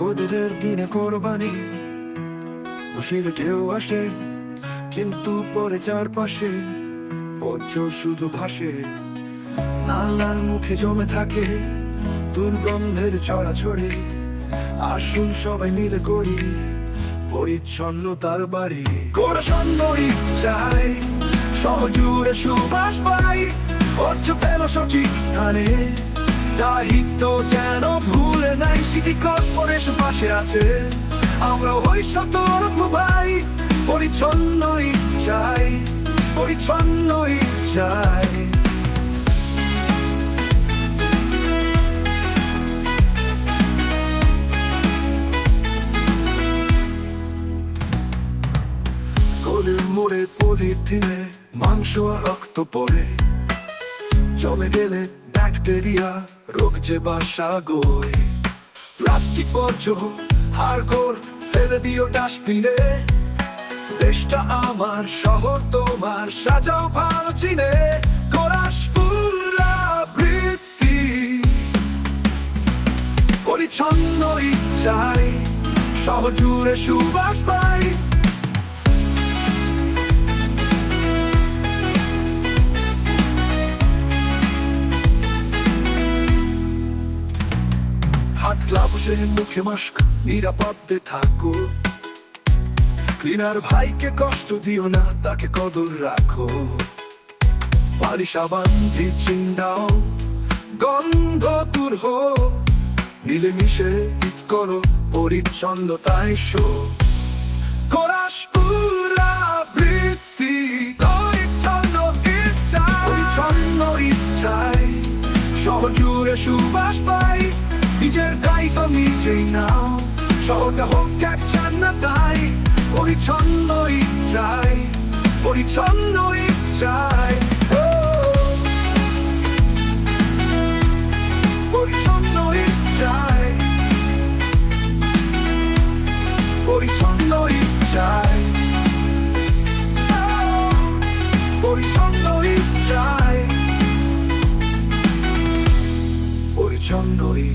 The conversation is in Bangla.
কোদের দিনে কোরবানি খুশির ঢেউ আসে, কিন্তু পরে চারপাশে পর্য শুধু ভাসে। নালার মুখে জমে থাকে দুর্গন্ধের ছড়াছড়ি। আসুন সবাই মিলে করি পরিচ্ছন্নতার বাড়ি। কোরবানি চাই সহজুড়ে সুবাস পাই, পর্য পেল সঠিক স্থানে। দায়িত্ব যেন ভুলে নাই, সিটি কর্পোরেশন পাশে আছে, আমরা হই সতর্ক ভাই। পরিচ্ছন্নই চাই, পরিচ্ছন্নই চাই। গলির মোড়ে পলিথিনে মাংস আর রক্ত পড়ে, জমে গেলে ব্যাকটেরিয়া রোগ যে বাসা গয়। প্লাস্টিক বর্জ্য হাড়গোড় ফেলে দিও ডাস্টবিনে। দেশটা আমার, শহর তোমার, সাজাও ভালো চিনে। করাস পুনরাবৃত্তি, পরিচ্ছন্নই চাই, শহর জুড়ে সুবাস পাই। হাত গ্লাভসে মুখে মাস্ক, নিরাপদে থাকো। ক্লিনার ভাইকে কষ্ট দিও না, তাকে কদর রাখো। পানি সাবান ব্লিচিং দাও, গন্ধ দূর হো। মিলেমিশে ঈদ করো, পরিচ্ছন্নতায় শো। করাস পুনরাবৃত্তি, পরিচ্ছন্ন ঈদ চাই, পরিচ্ছন্ন ঈদ চাই, শহর জুড়ে সুবাস পাই। নিজের দায়িত্ব নিজেই নাও, শহরটা হোক এক জান্নাতাই। পরিচ্ছন্নই চাই, পরিচ্ছন্নই চাই, পরিচ্ছন্নই চাই, পরিচ্ছন্নই চাই, পরিচ্ছন্নই চাই, পরিচ্ছন্নই